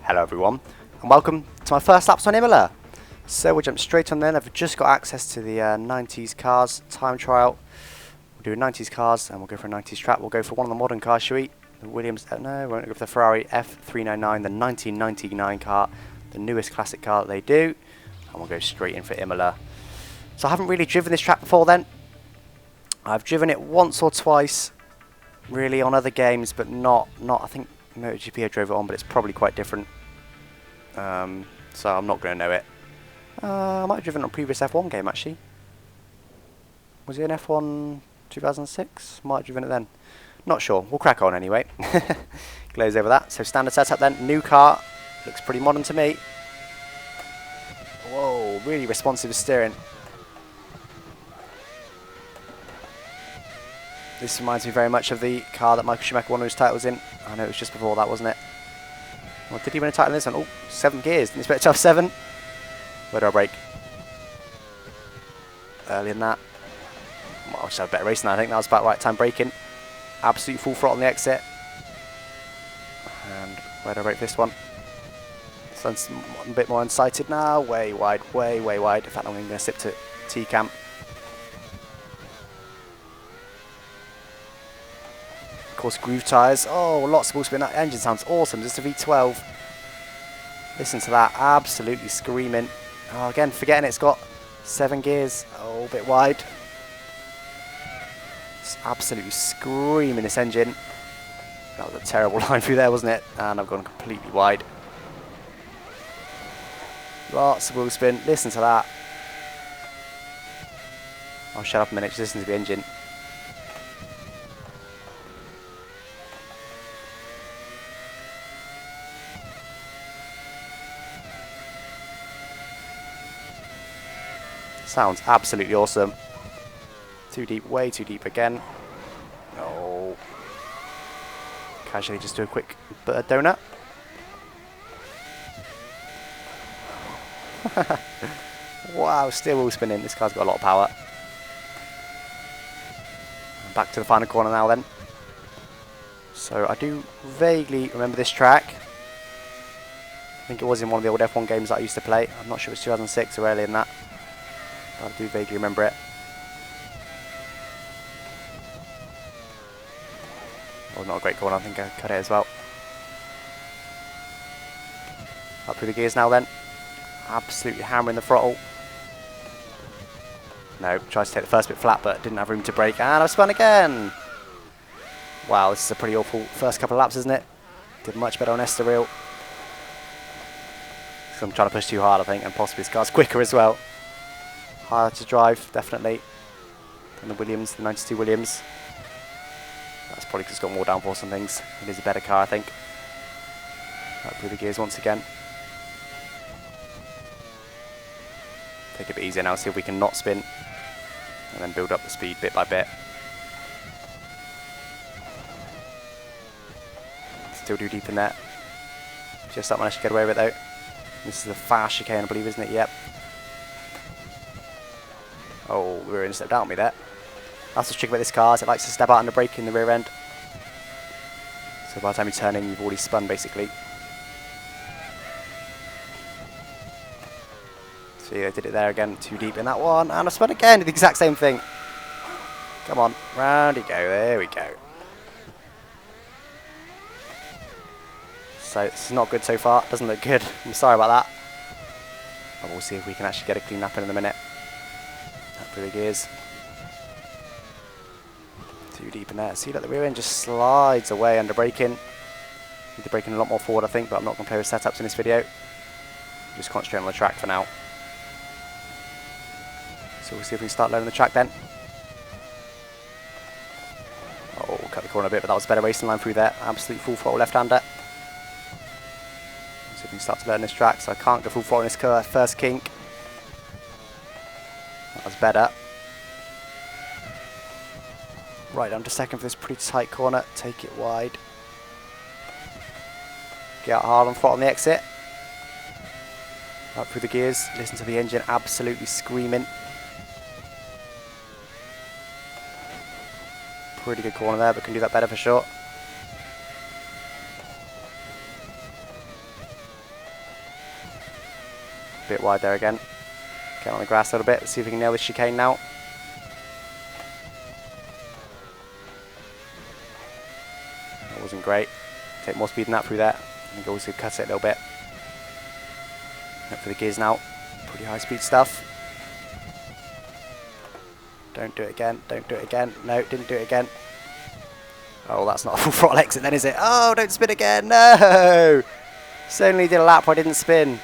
Hello everyone, and welcome to my first laps on Imola. So we'll jump straight on then. I've just got access to the 90s cars time trial. We'll do 90s cars and we'll go for a 90s track. We'll go for one of the modern cars, shall we? The Williams, no, we won't go for the Ferrari F399, the 1999 car, the newest classic car that they do. And we'll go straight in for Imola. So I haven't really driven this track before then. I've driven it once or twice, really, on other games, but not I think MotoGP I drove it on, but it's probably quite different. So I'm not going to know it. I might have driven it on a previous F1 game, actually. Was it an F1 2006? Might have driven it then. Not sure. We'll crack on anyway. Glaze over that. So standard setup then. New car. Looks pretty modern to me. Whoa, really responsive steering. This reminds me very much of the car that Michael Schumacher won his titles in. I know it was just before that, wasn't it? Well, did he win a title in this one? Oh, 7 gears. Didn't expect to have 7. Where do I brake? Earlier than that. Well, I should have better racing. I think that was about right time braking. Absolute full throttle on the exit. And where do I brake this one? This one's a bit more unsighted now. Way wide, way wide. In fact, I'm going to slip to T-cam. Of course, groove tyres. Oh, lots of ball spin. That engine sounds awesome. Just a V12. Listen to that. Absolutely screaming. Oh, again, forgetting it's got 7 gears. Oh, a bit wide. It's absolutely screaming, this engine. That was a terrible line through there, wasn't it? And I've gone completely wide. Lots of wheel spin. Listen to that. I'll shut up a minute. Just listen to the engine. Sounds absolutely awesome. Too deep, way too deep again. No. Casually just do a quick donut. Wow, still wheel spinning. This car's got a lot of power. Back to the final corner now then. So I do vaguely remember this track. I think it was in one of the old F1 games that I used to play. I'm not sure if it was 2006 or earlier than that. I do vaguely remember it. Oh, not a great corner. I think I cut it as well. Up through the gears now then. Absolutely hammering the throttle. No, tried to take the first bit flat but didn't have room to brake. And I've spun again. Wow, this is a pretty awful first couple of laps, isn't it? Did much better on Estoril. So I'm trying to push too hard, I think, and possibly this car's quicker as well. Harder to drive, definitely, than the Williams, the 92 Williams. That's probably because it's got more downforce and things. It is a better car, I think. Up through the gears once again. Take it a bit easier now, see if we can not spin. And then build up the speed bit by bit. Still do deep in there. Just not managed to get away with it though. This is the fast chicane, I believe, isn't it? Yep. Oh, the rear end stepped out on me there. That's the trick about this car, is it likes to step out under brake in the rear end. So by the time you turn in, you've already spun basically. See, I did it there again, too deep in that one, and I spun again, did the exact same thing. Come on, round you go, there we go. So it's not good so far, doesn't look good, I'm sorry about that. But we'll see if we can actually get a clean lap in a minute. Up through the gears. Too deep in there. See that the rear end just slides away under braking. Need to brake in a lot more forward, I think, but I'm not going to play with setups in this video. Just concentrate on the track for now. So we'll see if we can start learning the track then. Oh, cut the corner a bit, but that was a better racing line through there. Absolute full throttle left-hander. See if we can start to learn this track. So I can't go full throttle in this car. First kink. That was better. Right down to second for this pretty tight corner. Take it wide. Get out hard on throttle on the exit. Up through the gears. Listen to the engine absolutely screaming. Pretty good corner there, but can do that better for sure. Bit wide there again. Get on the grass a little bit. See if we can nail this chicane now. That wasn't great. Take more speed than that through there. I think also cut it a little bit. Look for the gears now. Pretty high speed stuff. Don't do it again. Don't do it again. No, didn't do it again. Oh, that's not a full throttle exit then, is it? Oh, don't spin again. No! Only did a lap where I didn't spin.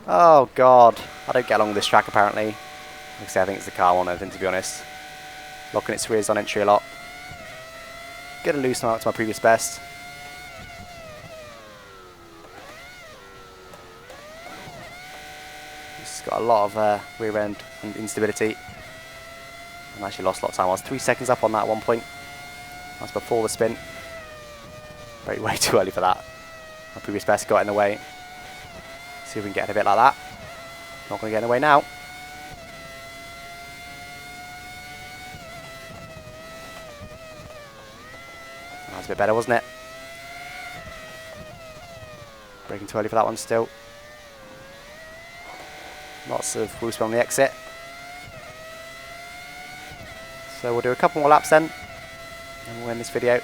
Oh, God. I don't get along with this track, apparently. Like I say, I think it's the car more than anything, to be honest. Locking its rears on entry a lot. Get a loose mark to my previous best. It's got a lot of rear end and instability. I actually lost a lot of time. I was 3 seconds up on that at one point. That's before the spin. Way too early for that. My previous best got in the way. See if we can get it a bit like that. Not going to get in the way now. That's a bit better, wasn't it? Braking too early for that one still. Lots of wheel spin on the exit. So we'll do a couple more laps then, and we'll end this video.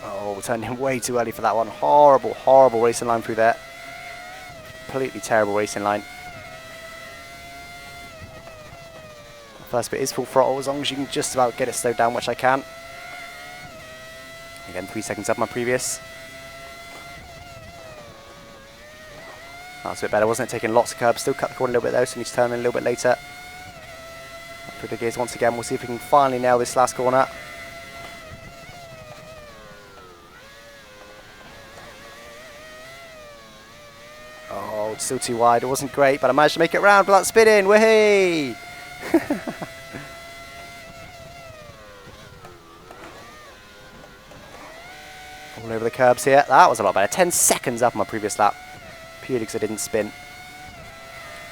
Oh, we turned in way too early for that one. Horrible, horrible racing line through there. Completely terrible racing line. The first bit is full throttle, as long as you can just about get it slowed down, which I can. Again, 3 seconds up my previous. That's a bit better, wasn't it? Taking lots of curbs. Still cut the corner a little bit though, so I need to turn in a little bit later. Through the gears once again. We'll see if we can finally nail this last corner. Oh, it's still too wide. It wasn't great, but I managed to make it round without spinning. Wahey! All over the curbs here. That was a lot better. 10 seconds up on my previous lap. Purely because I didn't spin.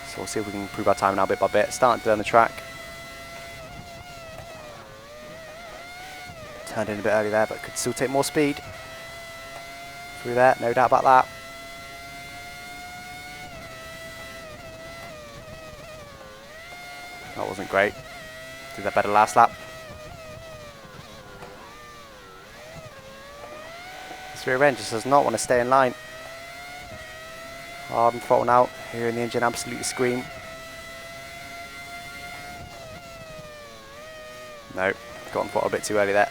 So we'll see if we can improve our time now bit by bit. Starting to learn the track. Turned in a bit early there, but could still take more speed. Through there, no doubt about that. That wasn't great. Did that better last lap. This rear end just does not want to stay in line. Hard and throttle now, hearing the engine absolutely scream. No, got on throttle a bit too early there.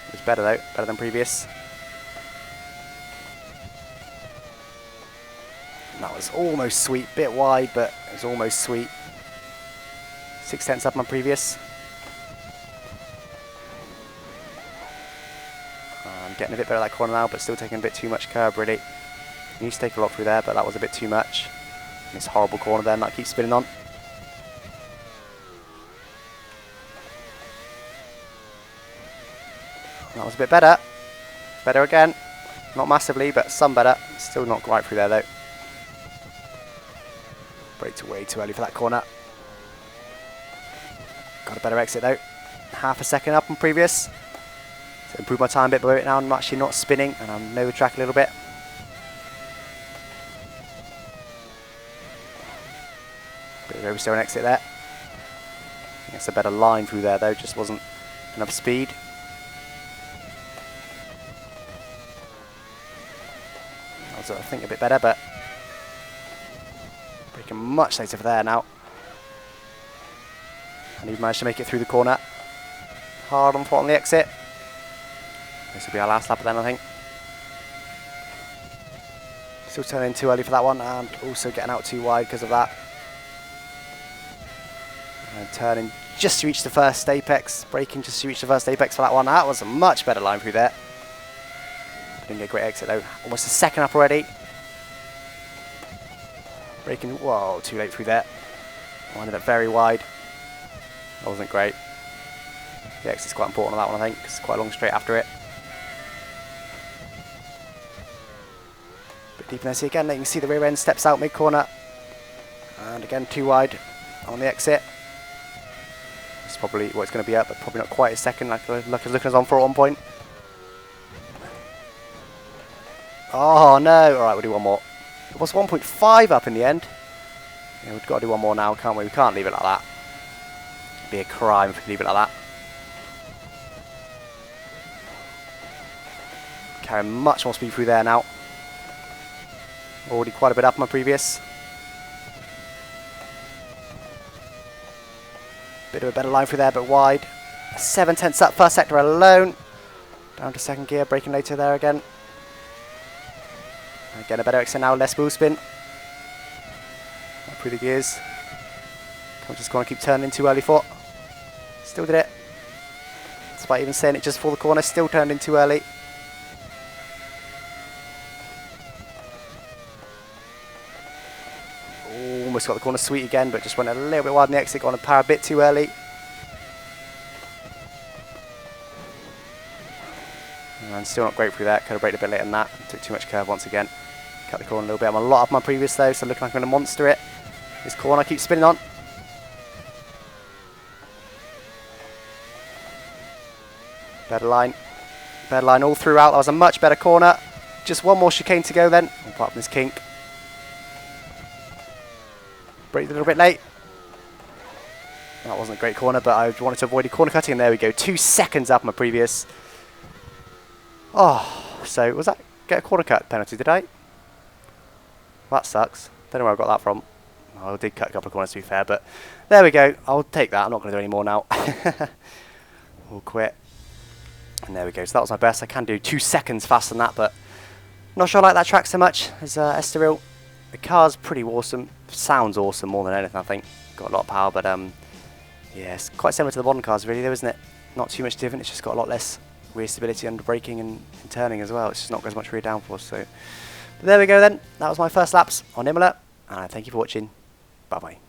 It was better though, better than previous. And that was almost sweet, bit wide, but it was almost sweet. 6/10 up my previous. I'm getting a bit better at that corner now, but still taking a bit too much curb really. Needs to take a lot through there, but that was a bit too much. And this horrible corner there, and that keeps spinning on. That was a bit better. Better again. Not massively, but some better. Still not quite through there though. Braked way too early for that corner. Got a better exit though. Half a second up on previous. So improve my time a bit below it now. I'm actually not spinning, and I know the track a little bit. Bit of oversteer and exit there. I think it's a better line through there though, just wasn't enough speed. That was, I think, a bit better, but braking much later for there now. And he managed to make it through the corner. Hard on throttle on the exit. This will be our last lap then, I think. Still turning too early for that one, and also getting out too wide because of that. And turning just to reach the first apex. Braking just to reach the first apex for that one. That was a much better line through there. Didn't get a great exit though. Almost a second up already. Braking, whoa, too late through there. I ended up very wide. That wasn't great. The exit's quite important on that one, I think, because it's quite a long straight after it. Bit deep in there again. You can see the rear end steps out mid-corner. And again, too wide on the exit. It's probably what it's going to be up, but probably not quite a second, like looking as on for at one point. Oh no! Alright, we'll do one more. was 1.5 up in the end. Yeah, we've got to do one more now, can't we? We can't leave it like that. It'd be a crime if we leave it like that. Carrying much more speed through there now. Already quite a bit up on my previous. Bit of a better line through there, but wide. 7/10 up first sector alone. Down to second gear, braking later there again. Again, a better exit now, less wheel spin. Up through the gears. I'm just going to keep turning too early for. Still did it. Despite even saying it just before the corner, still turned in too early. Almost got the corner sweet again, but just went a little bit wide on the exit, got on the power a bit too early. And still not great through that, could have braked a bit later than that. Took too much curve once again. Cut the corner a little bit. I'm a lot off my previous though, so looking like I'm going to monster it. This corner I keep spinning on. Better line all throughout. That was a much better corner. Just one more chicane to go then, apart from this kink. Braked a little bit late. That wasn't a great corner, but I wanted to avoid a corner cutting, and there we go. 2 seconds up my previous. Oh, so was that get a corner cut penalty, did I? That sucks. Don't know where I got that from. I did cut a couple of corners to be fair, but there we go. I'll take that. I'm not going to do any more now. We'll quit. And there we go. So that was my best. I can do 2 seconds faster than that, but not sure I like that track so much as Estoril. The car's pretty awesome. Sounds awesome more than anything, I think. Got a lot of power, but yeah, it's quite similar to the modern cars really, though, isn't it? Not too much different. It's just got a lot less rear stability under braking and turning as well. It's just not got as much rear downforce. So but there we go then. That was my first laps on Imola, and thank you for watching. Bye bye.